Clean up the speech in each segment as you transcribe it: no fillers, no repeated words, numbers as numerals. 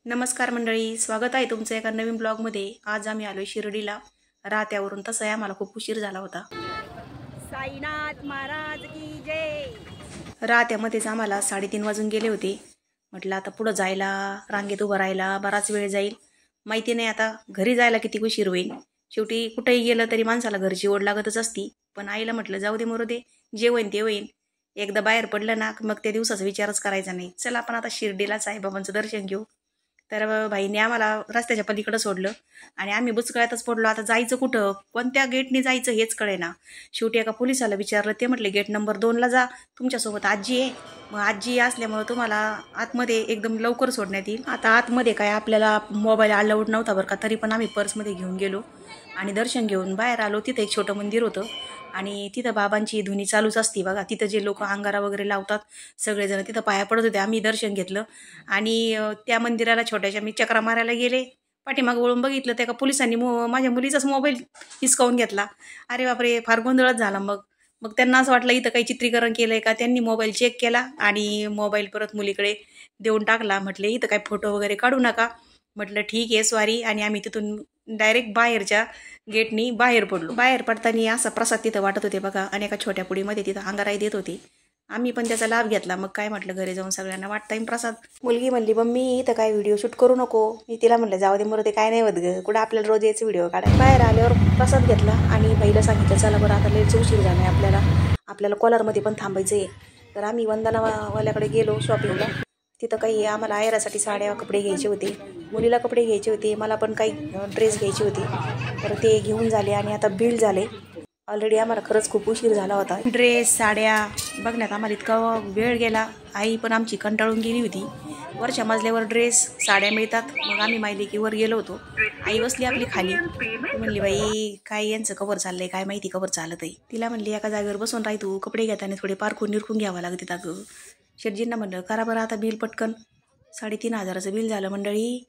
नमस्कार मंडळी, स्वागत आहे तुमचं एका नवीन ब्लॉगमध्ये। आज आम्ही आलोय शिर्डीला रात्यावरून। तसं आहे आम्हाला खूप उशीर झाला होता। साईनाथ महाराज की जय। रात्यामध्येच आम्हाला 3:30 वाजून गेले होते। म्हटलं आता पुढे जायला रांगेत उभं राहायला बराच वेळ जाईल, माहिती नाही आता घरी जायला किती उशीर होईल। शेवटी कुठेही गेलं तरी माणसाला घरची ओढ लागतच असती। पण आईला म्हटलं जाऊ दे मरू दे, जे होईन ते होईन। एकदा बाहेर पडलं ना मग त्या दिवसाचा विचारच करायचा नाही। चला आपण आता शिर्डीला साईबाबांचं दर्शन घेऊ। तर भाईने आम्हाला रस्त्याच्या पलीकडे सोडलं आणि आम्ही बुचकळ्यातच पडलो। आता जायचं कुठं, कोणत्या गेटने जायचं हेच कळेना। शेवटी एका पोलिसाला विचारलं, ते म्हटले गेट नंबर 2 ला जा, तुमच्यासोबत आजी आहे। मग आजी असल्यामुळे तुम्हाला आतमध्ये एकदम लवकर सोडण्यात येईल। आता आतमध्ये काय आपल्याला मोबाईल अलाउड नव्हता बरं का, तरी पण आम्ही पर्समध्ये घेऊन गेलो आणि दर्शन घेऊन बाहेर आलो। तिथं एक छोटं मंदिर होतं आणि तिथं बाबांची धुनी चालूच असती बघा। तिथं जे लोक अंगारा वगैरे लावतात सगळेजण तिथं पाया पडत होते। आम्ही दर्शन घेतलं आणि त्या मंदिराला छोट्याशा मी चक्रा मारायला गेले, पाठीमाग वळून बघितलं त्या एका पोलिसांनी माझ्या मुलीचाच मोबाईल हिसकावून घेतला। अरे बापरे, फार गोंधळच झाला। मग त्यांना असं वाटलं इथं काही चित्रीकरण केलंय का। त्यांनी मोबाईल चेक केला आणि मोबाईल परत मुलीकडे देऊन टाकला। म्हटले इथं काय फोटो वगैरे काढू नका। म्हटलं ठीक आहे सॉरी। आणि आम्ही तिथून डायरेक्ट बाहेरच्या गेटनी बाहेर पडलो। बाहेर पडताना असा प्रसाद तिथं वाटत होते बघा, आणि एका छोट्या पुडीमध्ये तिथं अंगाराई देत होती। आम्ही पण त्याचा लाभ घेतला। मग काय म्हटलं घरी जाऊन सगळ्यांना वाटता येईल प्रसाद। मुलगी म्हणली मम्मी इथं काय व्हिडिओ शूट करू नको। मी तिला म्हटलं जाऊ दे मरू दे, काय नाही होत ग, कुठं आपल्याला रोज यायचं व्हिडिओ काढायला। बाहेर आल्यावर प्रसाद घेतला आणि बाईला सांगितलं चला बरं आता लयच उशीर झालाय, आपल्याला कोलारमध्ये पण थांबायचं आहे। तर आम्ही वंदनावाल्याकडे गेलो शॉपिंगला। तिथं काही आम्हाला आयरासाठी साड्या कपडे घ्यायचे होते, मुलीला कपडे घ्यायचे होते, मला पण काही ड्रेस घ्यायचे होते। तर ते घेऊन झाले आणि आता बिल झाले। ऑलरेडी आम्हाला खरंच खूप उशीर झाला होता। ड्रेस साड्या बघण्यात आम्हाला इतका वेळ गेला। आई पण आमची कंटाळून गेली होती। वरच्या मजल्यावर ड्रेस साड्या मिळतात। मग आम्ही मायलेकीवर गेलो होतो। आई बसली आपली खाली, म्हणली बाई काय यांचं कवर चाललंय काय माहिती, कवर चालत आहे। तिला म्हणली एका जागेवर बसून राही तू, कपडे घेताना थोडे पारखून निरखून घ्यावं लागते अगं। शेटजींना म्हणलं करा बरं आता बिल पटकन। 3,500चं बिल झालं मंडळी।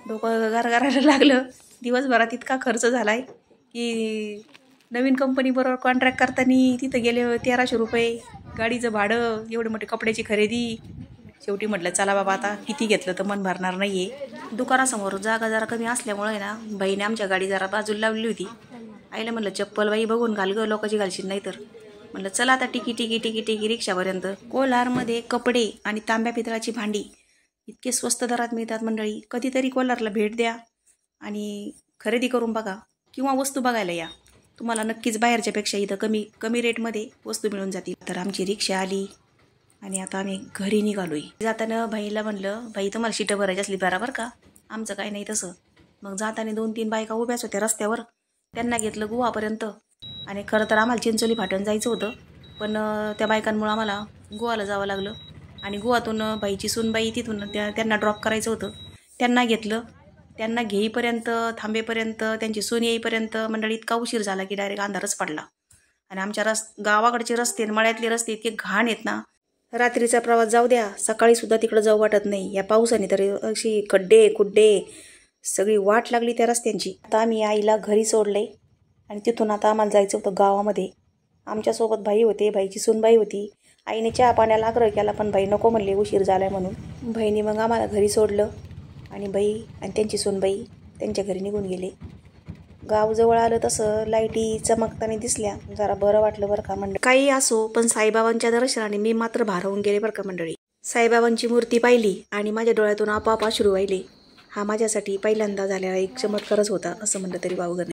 डोकं गारायला लागलं। दिवसभरात इतका खर्च झालाय की नवीन कंपनी बरोबर कॉन्ट्रॅक्ट करताना तिथं गेले 1,300 रुपये, गाडीचं भाडं, एवढी मोठी कपड्याची खरेदी। शेवटी म्हटलं चला बाबा आता किती घेतलं तर मन भरणार नाहीये। दुकानासमोर जागा जरा कमी असल्यामुळे ना बाईने आमच्या गाडी जरा बाजूला लावली होती। आईला म्हटलं चप्पल बाई बघून घाल ग, लोकांची घालशील नाही तर। म्हटलं चला आता टिकी रिक्षापर्यंत। कोलारमध्ये कपडे आणि तांब्या पितळाची भांडी इतके स्वस्त दरात मिळतात मंडळी। कधीतरी कोलारला भेट द्या आणि खरेदी करून बघा किंवा वस्तू बघायला या। तुम्हाला नक्कीच बाहेरच्या पेक्षा इथं कमी रेटमध्ये वस्तू मिळून जातील। तर आमची रिक्षा आली आणि आता आम्ही घरी निघालोय। जाताना बाईला म्हणलं बाई तुम्हाला शीटं भरायची असली बरोबर का, आमचं काही नाही तसं। मग जाताना 2-3 बायका उभ्याच होत्या रस्त्यावर, त्यांना घेतलं गोवापर्यंत। आणि खरं तर आम्हाला चिंचोली फाटून जायचं होतं, पण त्या बायकांमुळे आम्हाला गोवाला जावं लागलं। आणि गोवातून बाईची सूनबाई तिथून त्यांना ड्रॉप करायचं होतं, त्यांना घेतलं। त्यांना घेईपर्यंत थांबेपर्यंत त्यांची सून येईपर्यंत मंडळी इतका उशीर झाला की डायरेक्ट अंधारच पडला। आणि आमच्या गावाकडचे रस्ते मळ्यातले रस्ते इतके घाण आहेत ना, रात्रीचा प्रवास जाऊ द्या, सकाळी सुद्धा तिकडं जाऊ वाटत नाही। या पावसाने तर अशी खड्डे खुड्डे सगळी वाट लागली त्या रस्त्यांची। आता आम्ही आईला घरी सोडले आणि तिथून आता आम्हाला जायचं होतं गावामध्ये। आमच्यासोबत बाई होते, बाईची सूनबाई होती। आईने चहा पाण्याला आग्रह केला पण बाई नको म्हणले, उशीर झालाय म्हणून। बहिणी मग आम्हाला घरी सोडलं आणि बाई आणि त्यांची सूनबाई त्यांच्या घरी निघून गेले। गाव जवळ आलं तसं लाईटी चमकताना दिसल्या, जरा बरं वाटलं बरं का मंडळी। काही असो पण साईबाबांच्या दर्शनाने मी मात्र भारावून गेले बरं का मंडळी। साईबाबांची मूर्ती पाहिली आणि माझ्या डोळ्यातून आपोआप अश्रू वाहिले। हा माझ्यासाठी पहिल्यांदा झालेला एक चमत्कारच होता असं म्हणलं तरी वावगं नाही।